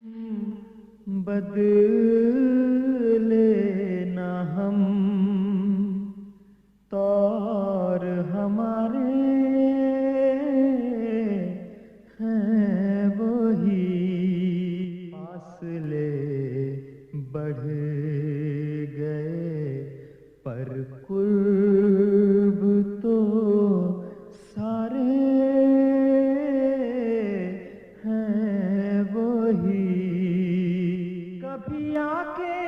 बदले ना हम तौर हमारे हैं वही, फासले बढ़ गए पर कुर्ब तो सारे हैं वही। कभी आके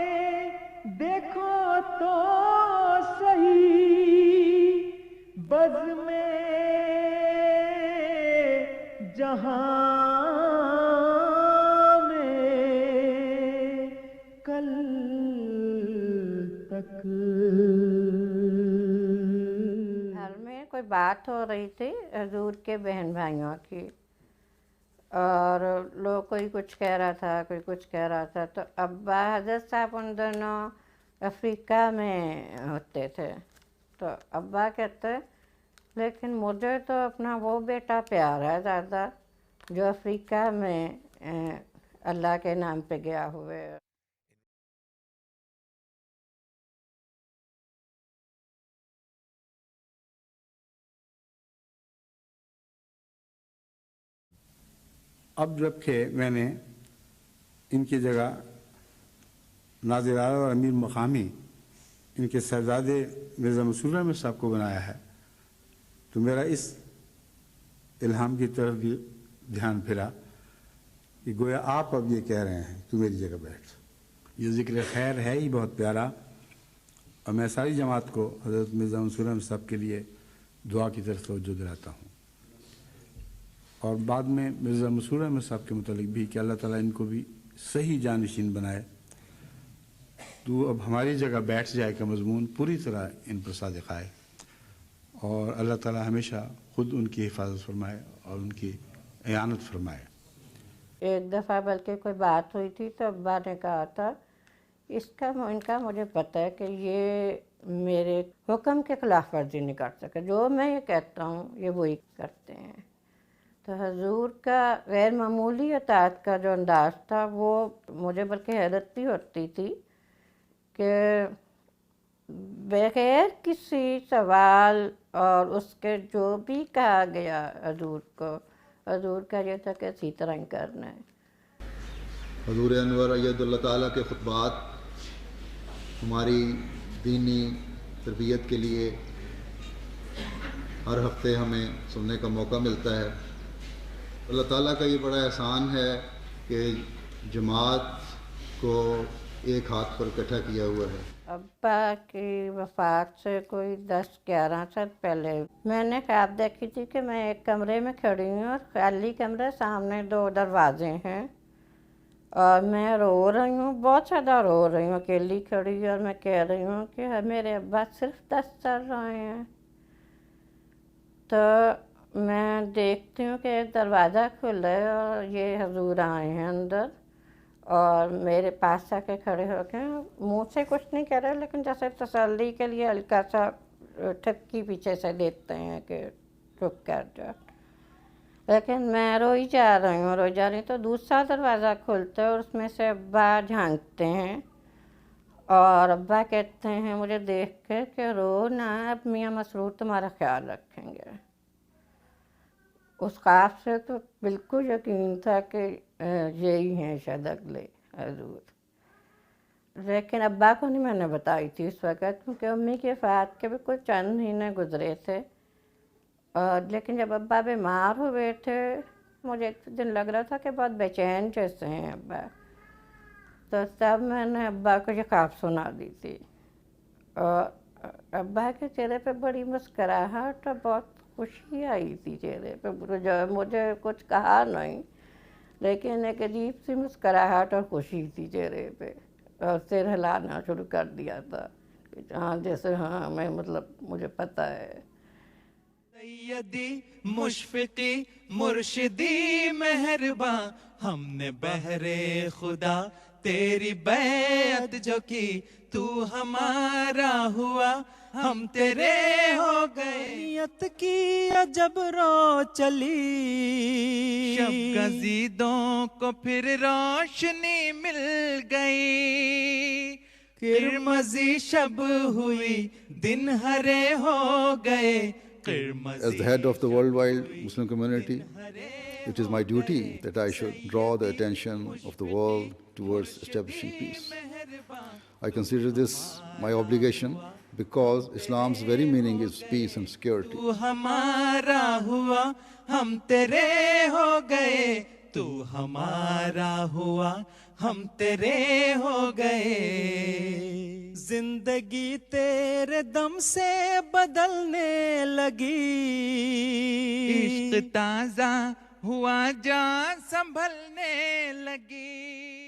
देखो तो सही बज़ में जहां में कल तक। घर में कोई बात हो रही थी हजूर के बहन भाइयों की, और लोग कोई कुछ कह रहा था, कोई कुछ कह रहा था। तो अब्बा हजरत साहब उन दोनों अफ्रीका में होते थे। तो अब्बा कहते, लेकिन मुझे तो अपना वो बेटा प्यार है ज़्यादा जो अफ्रीका में अल्लाह के नाम पे गया हुए। अब जबकि मैंने इनकी जगह नाज़िर आला और अमीर मकामी इनके शहजादे मिर्ज़ा मसूद अहमद साहब को बनाया है, तो मेरा इस इल्हाम की तरफ भी ध्यान फिरा कि गोया आप अब ये कह रहे हैं तू मेरी जगह बैठ। ये ज़िक्र खैर है ही बहुत प्यारा, और मैं सारी जमात को हज़रत मिर्ज़ा मसूद अहमद साहब के लिए दुआ की तरफ तवज्जो दिलाता हूँ। और बाद में मिर्ज़ा मसूद अहमद साहब के मुतालिक भी कि अल्लाह ताला इनको भी सही जानशीन बनाए। तू अब हमारी जगह बैठ जाए का मजमून पूरी तरह इन पर सादिक़ आए, और अल्लाह ताला हमेशा ख़ुद उनकी हिफाजत फरमाए और उनकी इयानत फरमाए। एक दफ़ा बल्कि कोई बात हुई थी तो अब्बा ने कहा था, इनका मुझे पता है कि ये मेरे हुक्म के खिलाफ वर्जी नहीं कर सके, जो मैं ये कहता हूँ ये वही करते हैं। तो हजूर का गैर मामूली अताअत का जो अंदाज़ था वो मुझे बल्कि हैरत भी होती थी कि बगैर किसी सवाल और उसके जो भी कहा गया हजूर को, हजूर का ये था कि इसी तरह ही करना है। हजूर अनवर अय्यदुल्लाह ताला के खुतबात हमारी दीनी तरबियत के लिए हर हफ्ते हमें सुनने का मौका मिलता है। अल्लाह ताला का ये बड़ा एहसान है कि जमात को एक हाथ पर इकट्ठा किया हुआ है। अब्बा की वफ़ात से कोई 10-11 साल पहले मैंने ख्वाब देखी थी कि मैं एक कमरे में खड़ी हूँ और खाली कमरे, सामने 2 दरवाजे हैं और मैं रो रही हूँ, बहुत ज़्यादा रो रही हूँ, अकेली खड़ी और मैं कह रही हूँ कि मेरे अब्बा सिर्फ 10 चल रहे हैं। तो मैं देखती हूँ कि एक दरवाज़ा खुला है और ये हजूर आए हैं अंदर, और मेरे पास आके खड़े हो गए। मुँह से कुछ नहीं कह रहे, लेकिन जैसे तसल्ली के लिए हल्का सा ठपकी पीछे से देते हैं कि चुप कर जा। लेकिन मैं रोई जा रही हूँ, रोई जा रही हूँ, तो दूसरा दरवाज़ा खुलता है और उसमें से अब्बा झांकते हैं और अब्बा कहते हैं मुझे देख के कि रो ना, अब मियाँ मसरूर तुम्हारा ख्याल रखेंगे। उस ख्वाब से तो बिल्कुल यकीन था कि यही हैं शायद अगले हजूर। लेकिन अब्बा को नहीं मैंने बताई थी इस वक्त, क्योंकि अम्मी की वफ़ात के भी कुछ चंद महीने गुजरे थे। और लेकिन जब अब्बा बीमार हुए थे, मुझे एक दिन लग रहा था कि बहुत बेचैन जैसे हैं अब्बा। तो तब मैंने अब्बा को ये ख्वाब सुना दी थी, और अब्बा के चेहरे पे बड़ी मुस्कुराहट और बहुत खुशी आई थी चेहरे पे। मुझे कुछ कहा नहीं, लेकिन एक अजीब सी मुस्कुराहट और खुशी थी चेहरे पे, और सिर हिलाना शुरू कर दिया था। हाँ, जैसे हाँ मैं मतलब मुझे पता है। सैयदी मुशफ़िक़ी मुर्शिदी मेहरबां, हमने बहरे खुदा तेरी बैत जो की, तू हमारा हुआ हम तेरे हो गए। नियत की जब रो चली, शब गजीदों को फिर रोशनी मिल गई, किरमजी शब हुई दिन हरे हो गए, As the head of the worldwide Muslim community, it is my duty that I should draw the attention of the world towards establishing peace. I consider this my obligation because Islam's very meaning is peace and security. तू हमारा हुआ हम तेरे हो गए, तू हमारा हुआ हम तेरे हो गए। जिंदगी तेरे दम से बदलने लगी, इश्क ताजा हुआ जान संभलने लगी।